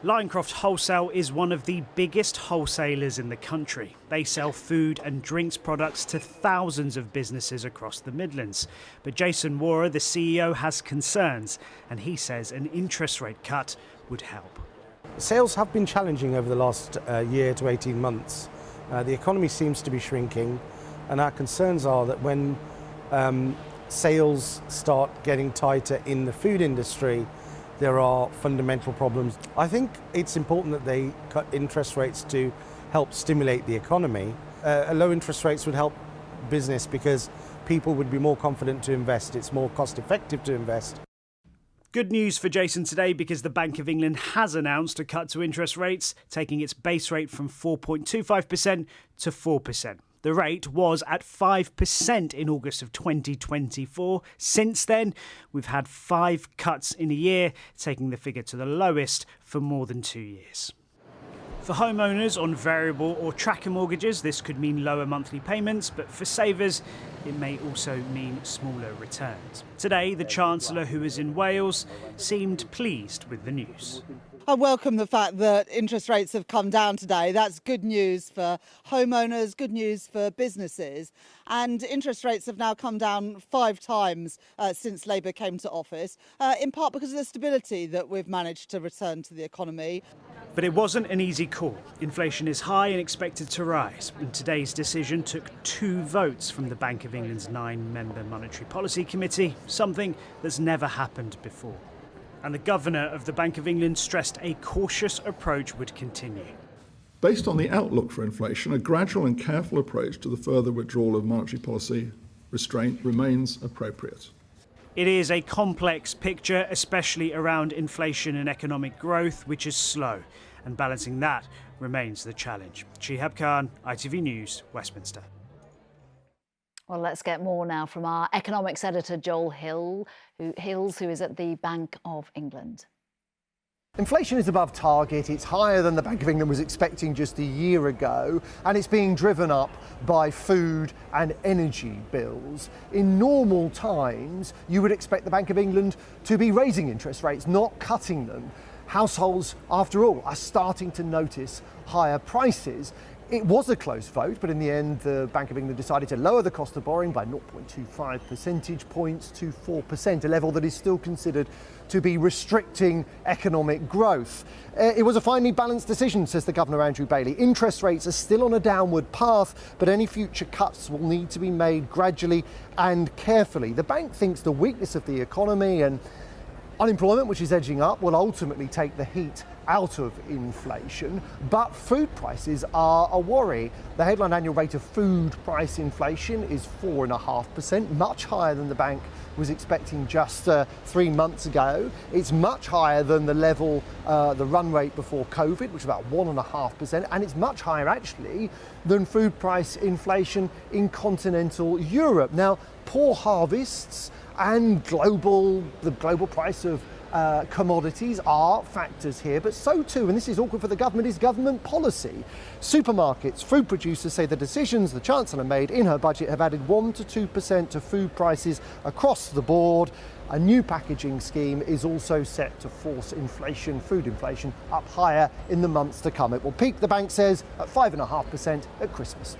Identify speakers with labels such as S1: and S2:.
S1: Lioncroft Wholesale is one of the biggest wholesalers in the country. They sell food and drinks products to thousands of businesses across the Midlands. But Jason Warrer, the CEO, has concerns, and he says an interest rate cut would help.
S2: Sales have been challenging over the last year to 18 months. The economy seems to be shrinking, and our concerns are that when sales start getting tighter in the food industry, there are fundamental problems. I think it's important that they cut interest rates to help stimulate the economy. Low interest rates would help business because people would be more confident to invest. It's more cost effective to invest.
S1: Good news for Jason today because the Bank of England has announced a cut to interest rates, taking its base rate from 4.25% to 4%. The rate was at 5% in August of 2024. Since then, we've had 5 cuts in a year, taking the figure to the lowest for more than 2 years. For homeowners on variable or tracker mortgages, this could mean lower monthly payments, but for savers, it may also mean smaller returns. Today, the Chancellor, who is in Wales, seemed pleased with the news.
S3: I welcome the fact that interest rates have come down today. That's good news for homeowners, good news for businesses. And interest rates have now come down 5 times since Labour came to office, in part because of the stability that we've managed to return to the economy.
S1: But it wasn't an easy call. Inflation is high and expected to rise. And today's decision took 2 votes from the Bank of England's 9-member Monetary Policy Committee, something that's never happened before. And the Governor of the Bank of England stressed a cautious approach would continue.
S4: Based on the outlook for inflation, a gradual and careful approach to the further withdrawal of monetary policy restraint remains appropriate.
S1: It is a complex picture, especially around inflation and economic growth, which is slow. And balancing that remains the challenge. Shihab Khan, ITV News, Westminster.
S5: Well, let's get more now from our economics editor, Joel Hills, who is at the Bank of England.
S6: Inflation is above target. It's higher than the Bank of England was expecting just a year ago, and it's being driven up by food and energy bills. In normal times, you would expect the Bank of England to be raising interest rates, not cutting them. Households, after all, are starting to notice higher prices. It was a close vote, but in the end, the Bank of England decided to lower the cost of borrowing by 0.25 percentage points to 4%, a level that is still considered to be restricting economic growth. It was a finely balanced decision, says the Governor, Andrew Bailey. Interest rates are still on a downward path, but any future cuts will need to be made gradually and carefully. The bank thinks the weakness of the economy and unemployment, which is edging up, will ultimately take the heat out of inflation, but food prices are a worry. The headline annual rate of food price inflation is 4.5%, much higher than the bank was expecting just 3 months ago. It's much higher than the level, the run rate before COVID, which was about 1.5%, and it's much higher actually than food price inflation in continental Europe. Now, poor harvests and the global price of commodities are factors here, but so too, and this is awkward for the government, is government policy. Supermarkets, food producers say the decisions the Chancellor made in her budget have added 1 to 2% to food prices across the board. A new packaging scheme is also set to force inflation, food inflation, up higher in the months to come. It will peak, the bank says, at 5.5% at Christmas.